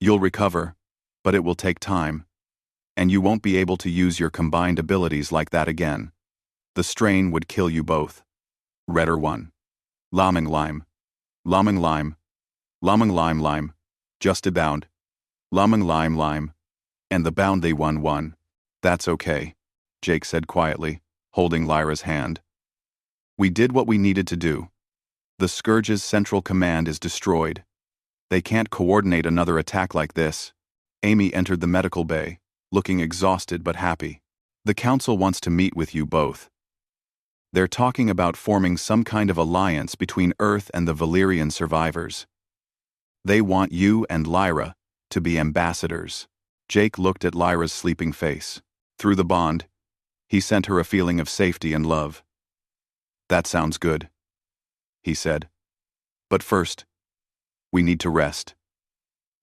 You'll recover, but it will take time, and you won't be able to use your combined abilities like that again. The strain would kill you both. Redder 1. Laming lime. Laming lime. Laming lime lime. Just a bound. Laming lime lime. And the bound they won. That's okay, Jake said quietly, holding Lyra's hand. We did what we needed to do. The Scourge's central command is destroyed. They can't coordinate another attack like this. Amy entered the medical bay, looking exhausted but happy. The council wants to meet with you both. They're talking about forming some kind of alliance between Earth and the Valyrian survivors. They want you and Lyra to be ambassadors. Jake looked at Lyra's sleeping face. Through the bond, he sent her a feeling of safety and love. That sounds good, he said. But first, we need to rest.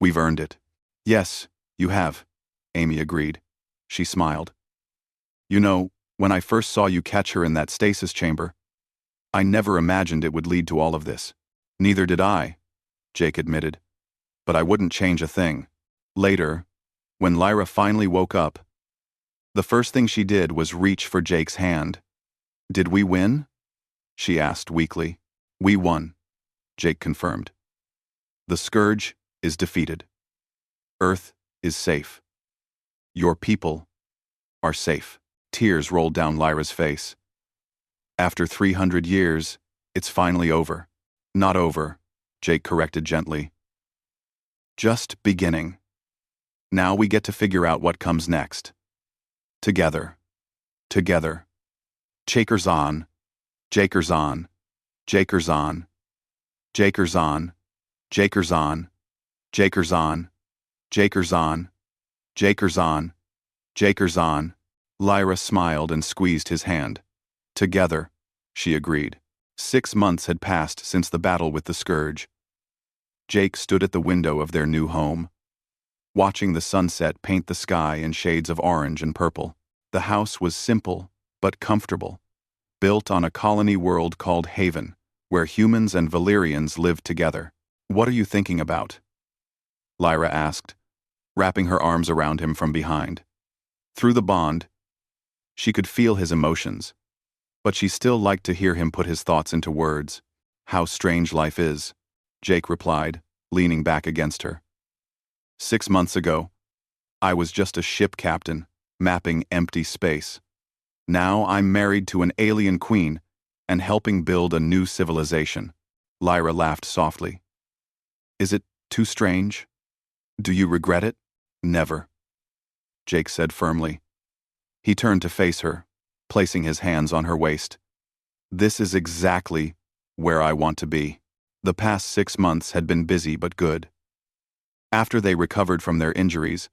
We've earned it. Yes, you have, Amy agreed. She smiled. You know, when I first saw you catch her in that stasis chamber, I never imagined it would lead to all of this. Neither did I, Jake admitted. But I wouldn't change a thing. Later, when Lyra finally woke up, the first thing she did was reach for Jake's hand. Did we win? She asked weakly. We won, Jake confirmed. The Scourge is defeated. Earth is safe. Your people are safe. Tears rolled down Lyra's face. After 300 years, it's finally over. Not over, Jake corrected gently. Just beginning. Now we get to figure out what comes next. Together. Together. Jakers on. Jakers on. Jakers on. Jakers on. Jakers on. Jakers on. Jakers on. Jakers on. Jakers on. Lyra smiled and squeezed his hand. Together, she agreed. 6 months had passed since the battle with the Scourge. Jake stood at the window of their new home, watching the sunset paint the sky in shades of orange and purple. The house was simple but comfortable, built on a colony world called Haven, where humans and Valyrians lived together. What are you thinking about? Lyra asked, wrapping her arms around him from behind. Through the bond, she could feel his emotions, but she still liked to hear him put his thoughts into words. How strange life is, Jake replied, leaning back against her. 6 months ago, I was just a ship captain, mapping empty space. Now I'm married to an alien queen and helping build a new civilization. Lyra laughed softly. Is it too strange? Do you regret it? Never, Jake said firmly. He turned to face her, placing his hands on her waist. This is exactly where I want to be. The past 6 months had been busy but good. After they recovered from their injuries,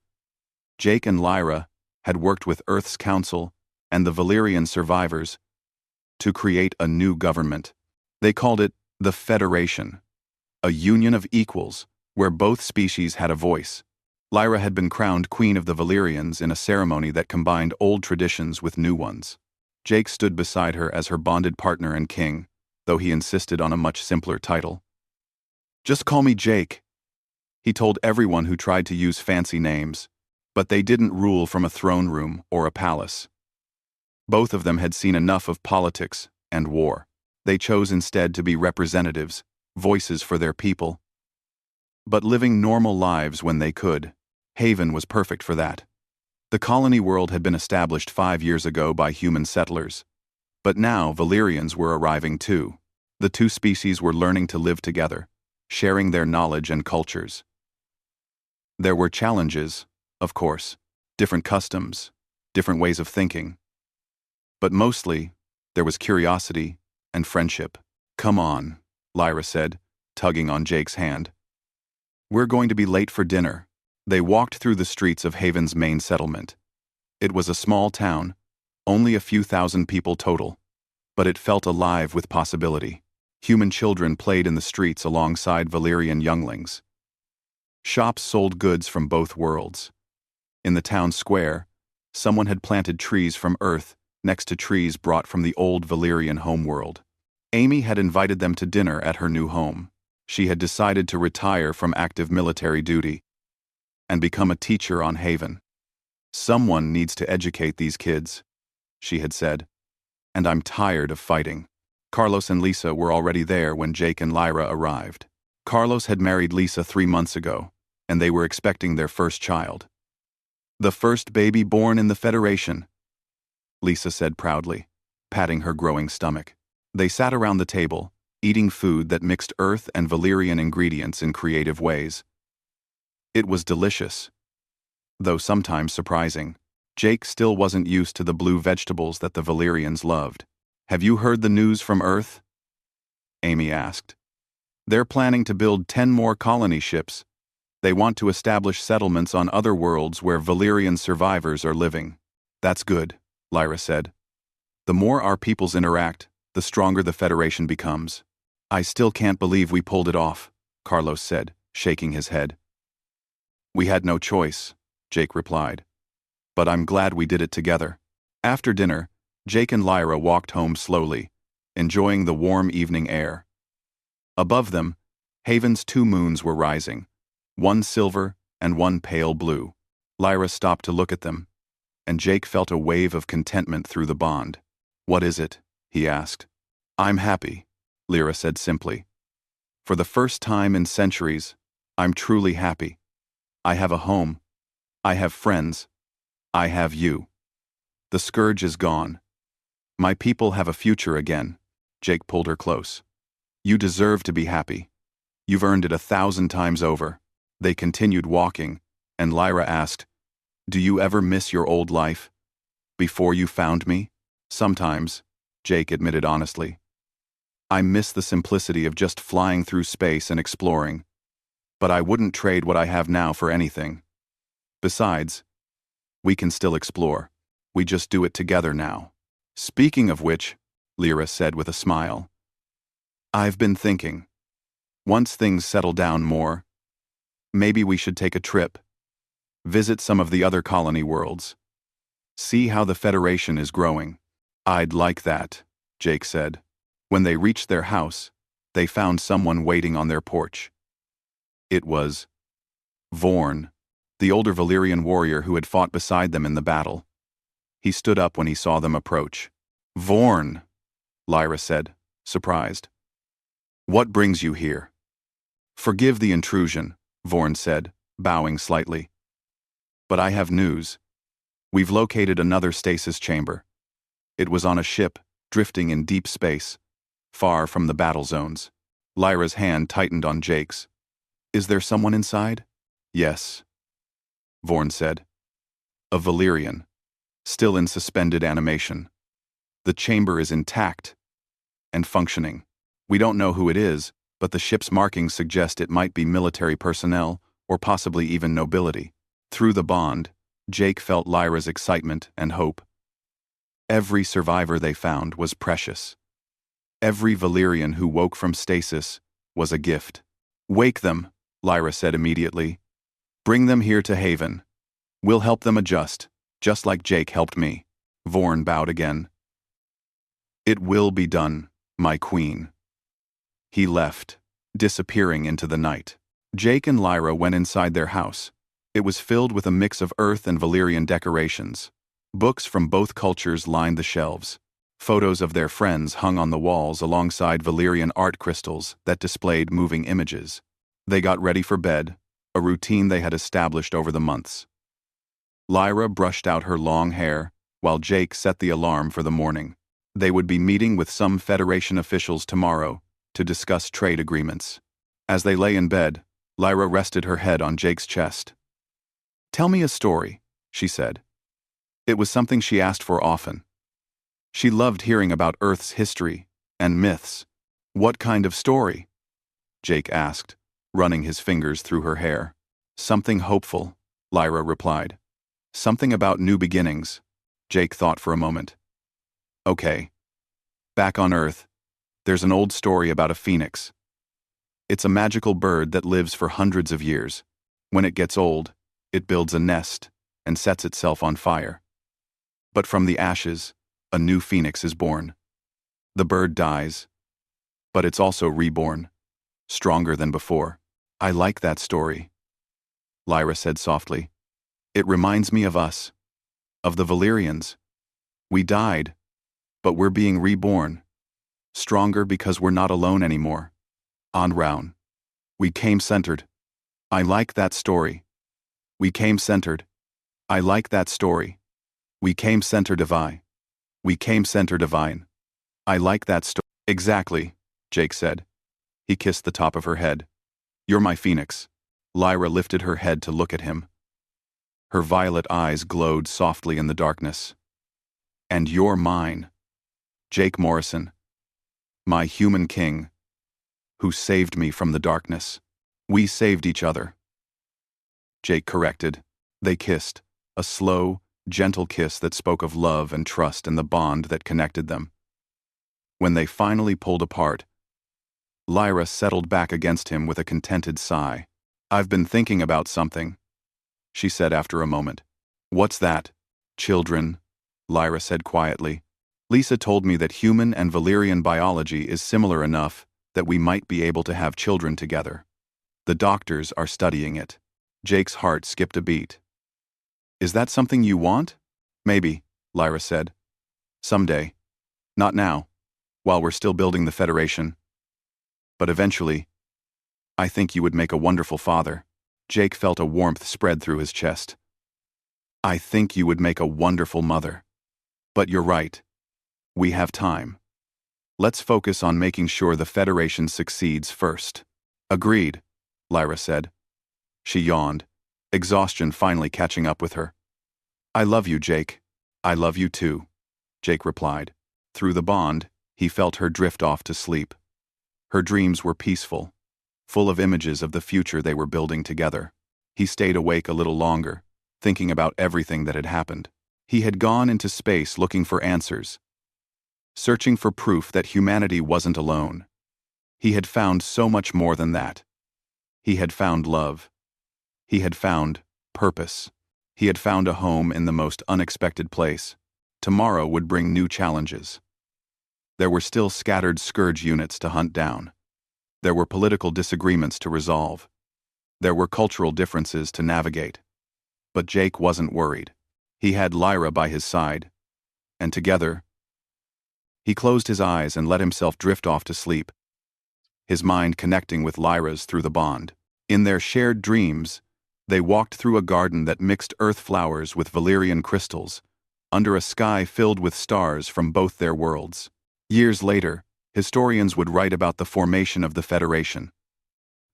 Jake and Lyra had worked with Earth's Council and the Valyrian survivors to create a new government. They called it the Federation, a union of equals where both species had a voice. Lyra had been crowned Queen of the Valyrians in a ceremony that combined old traditions with new ones. Jake stood beside her as her bonded partner and king, though he insisted on a much simpler title. Just call me Jake, he told everyone who tried to use fancy names, but they didn't rule from a throne room or a palace. Both of them had seen enough of politics and war. They chose instead to be representatives, voices for their people, but living normal lives when they could. Haven was perfect for that. The colony world had been established 5 years ago by human settlers, but now Valyrians were arriving too. The two species were learning to live together, sharing their knowledge and cultures. There were challenges, of course, different customs, different ways of thinking. But mostly, there was curiosity and friendship. Come on, Lyra said, tugging on Jake's hand. We're going to be late for dinner. They walked through the streets of Haven's main settlement. It was a small town, only a few thousand people total, but it felt alive with possibility. Human children played in the streets alongside Valyrian younglings. Shops sold goods from both worlds. In the town square, someone had planted trees from Earth next to trees brought from the old Valyrian homeworld. Amy had invited them to dinner at her new home. She had decided to retire from active military duty and become a teacher on Haven. "Someone needs to educate these kids," she had said, "and I'm tired of fighting." Carlos and Lisa were already there when Jake and Lyra arrived. Carlos had married Lisa 3 months ago, and they were expecting their first child. "The first baby born in the Federation," Lisa said proudly, patting her growing stomach. They sat around the table, eating food that mixed Earth and Valyrian ingredients in creative ways. It was delicious, though sometimes surprising. Jake still wasn't used to the blue vegetables that the Valyrians loved. "Have you heard the news from Earth?" Amy asked. "They're planning to build 10 more colony ships. They want to establish settlements on other worlds where Valyrian survivors are living." "That's good," Lyra said. "The more our peoples interact, the stronger the Federation becomes." "I still can't believe we pulled it off," Carlos said, shaking his head. "We had no choice," Jake replied. "But I'm glad we did it together." After dinner, Jake and Lyra walked home slowly, enjoying the warm evening air. Above them, Haven's 2 moons were rising, one silver and one pale blue. Lyra stopped to look at them, and Jake felt a wave of contentment through the bond. "What is it?" he asked. "I'm happy," Lyra said simply. "For the first time in centuries, I'm truly happy. I have a home. I have friends. I have you. The scourge is gone. My people have a future again." Jake pulled her close. "You deserve to be happy. You've earned it 1,000 times over." They continued walking, and Lyra asked, "Do you ever miss your old life? Before you found me?" "Sometimes," Jake admitted honestly. "I miss the simplicity of just flying through space and exploring. But I wouldn't trade what I have now for anything. Besides, we can still explore. We just do it together now." "Speaking of which," Lyra said with a smile, "I've been thinking. Once things settle down more, maybe we should take a trip. Visit some of the other colony worlds. See how the Federation is growing." "I'd like that," Jake said. When they reached their house, they found someone waiting on their porch. It was Vorn, the older Valyrian warrior who had fought beside them in the battle. He stood up when he saw them approach. "Vorn," Lyra said, surprised. "What brings you here?" "Forgive the intrusion," Vorn said, bowing slightly. "But I have news. We've located another stasis chamber. It was on a ship, drifting in deep space, far from the battle zones." Lyra's hand tightened on Jake's. "Is there someone inside?" "Yes," Vorn said. "A Valyrian, still in suspended animation. The chamber is intact and functioning. We don't know who it is, but the ship's markings suggest it might be military personnel or possibly even nobility." Through the bond, Jake felt Lyra's excitement and hope. Every survivor they found was precious. Every Valyrian who woke from stasis was a gift. "Wake them," Lyra said immediately. "Bring them here to Haven. We'll help them adjust, just like Jake helped me." Vorn bowed again. "It will be done, my queen." He left, disappearing into the night. Jake and Lyra went inside their house. It was filled with a mix of Earth and Valyrian decorations. Books from both cultures lined the shelves. Photos of their friends hung on the walls alongside Valyrian art crystals that displayed moving images. They got ready for bed, a routine they had established over the months. Lyra brushed out her long hair, while Jake set the alarm for the morning. They would be meeting with some Federation officials tomorrow to discuss trade agreements. As they lay in bed, Lyra rested her head on Jake's chest. "Tell me a story," she said. It was something she asked for often. She loved hearing about Earth's history and myths. "What kind of story?" Jake asked, running his fingers through her hair. "Something hopeful," Lyra replied. "Something about new beginnings." Jake thought for a moment. "Okay. Back on Earth, there's an old story about a phoenix. It's a magical bird that lives for hundreds of years. When it gets old, it builds a nest and sets itself on fire. But from the ashes, a new phoenix is born. The bird dies, but it's also reborn, stronger than before. I like that story, Lyra said softly. It reminds me of us, of the Valyrians. We died, but we're being reborn, stronger because we're not alone anymore. On round. We came centered. I like that story. We came centered. I like that story. We came center divine. We came center divine. I like that story. Exactly, Jake said. He kissed the top of her head. You're my phoenix. Lyra lifted her head to look at him. Her violet eyes glowed softly in the darkness. And you're mine. Jake Morrison. My human king. Who saved me from the darkness. We saved each other. Jake corrected. They kissed, a slow, gentle kiss that spoke of love and trust and the bond that connected them. When they finally pulled apart, Lyra settled back against him with a contented sigh. I've been thinking about something, she said after a moment. What's that? Children, Lyra said quietly. Lisa told me that human and Valyrian biology is similar enough that we might be able to have children together. The doctors are studying it. Jake's heart skipped a beat. Is that something you want? Maybe, Lyra said. Someday. Not now, while we're still building the Federation. But eventually, I think you would make a wonderful father. Jake felt a warmth spread through his chest. I think you would make a wonderful mother. But you're right. We have time. Let's focus on making sure the Federation succeeds first. Agreed, Lyra said. She yawned, exhaustion finally catching up with her. I love you, Jake. I love you too, Jake replied. Through the bond, he felt her drift off to sleep. Her dreams were peaceful, full of images of the future they were building together. He stayed awake a little longer, thinking about everything that had happened. He had gone into space looking for answers, searching for proof that humanity wasn't alone. He had found so much more than that. He had found love. He had found purpose. He had found a home in the most unexpected place. Tomorrow would bring new challenges. There were still scattered scourge units to hunt down. There were political disagreements to resolve. There were cultural differences to navigate. But Jake wasn't worried. He had Lyra by his side, and together, he closed his eyes and let himself drift off to sleep, his mind connecting with Lyra's through the bond. In their shared dreams, they walked through a garden that mixed earth flowers with Valyrian crystals, under a sky filled with stars from both their worlds. Years later, historians would write about the formation of the Federation.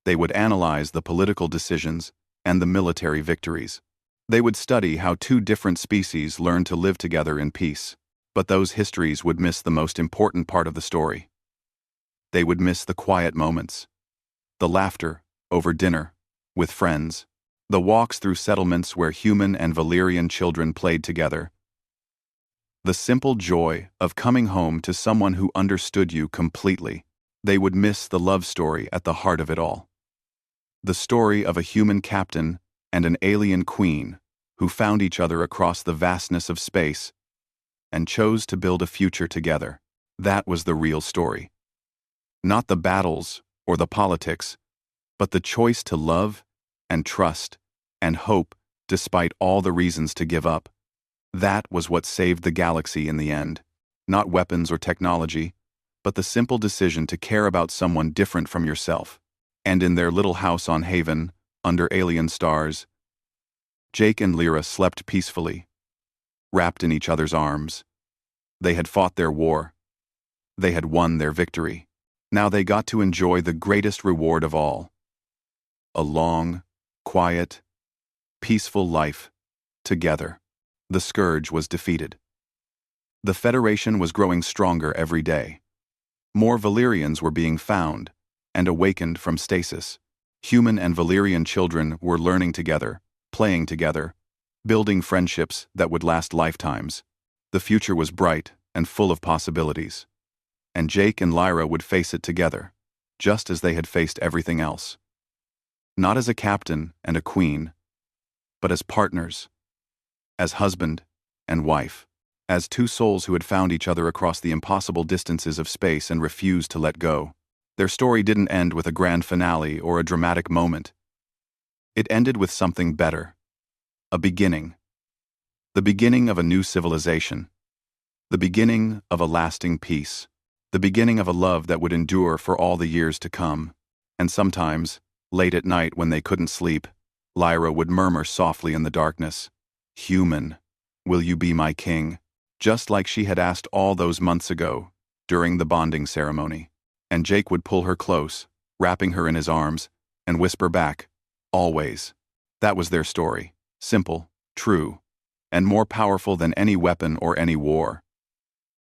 They would analyze the political decisions and the military victories. They would study how two different species learned to live together in peace. But those histories would miss the most important part of the story. They would miss the quiet moments, the laughter over dinner with friends, the walks through settlements where human and Valyrian children played together, the simple joy of coming home to someone who understood you completely. They would miss the love story at the heart of it all. The story of a human captain and an alien queen who found each other across the vastness of space and chose to build a future together. That was the real story. Not the battles or the politics, but the choice to love and trust and hope despite all the reasons to give up. That was what saved the galaxy in the end. Not weapons or technology, but the simple decision to care about someone different from yourself. And in their little house on Haven, under alien stars, Jake and Lyra slept peacefully, wrapped in each other's arms. They had fought their war. They had won their victory. Now they got to enjoy the greatest reward of all. A long, quiet, peaceful life together. The scourge was defeated. The Federation was growing stronger every day. More Valyrians were being found and awakened from stasis. Human and Valyrian children were learning together, playing together, building friendships that would last lifetimes. The future was bright and full of possibilities. and Jake and Lyra would face it together, just as they had faced everything else. Not as a captain and a queen, but as partners, as husband and wife, as two souls who had found each other across the impossible distances of space and refused to let go. Their story didn't end with a grand finale or a dramatic moment. It ended with something better. A beginning. The beginning of a new civilization. The beginning of a lasting peace. The beginning of a love that would endure for all the years to come. And sometimes, late at night when they couldn't sleep, Lyra would murmur softly in the darkness, "Human, will you be my king?" Just like she had asked all those months ago, during the bonding ceremony. And Jake would pull her close, wrapping her in his arms, and whisper back, "Always." That was their story. Simple, true, and more powerful than any weapon or any war.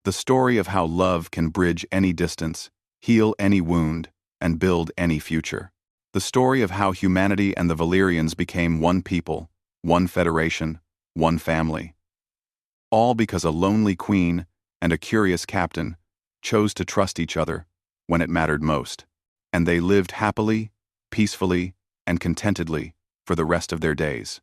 The story of how love can bridge any distance, heal any wound, and build any future. The story of how humanity and the Valyrians became one people, one federation, one family. All because a lonely queen and a curious captain chose to trust each other when it mattered most, and they lived happily, peacefully, and contentedly for the rest of their days.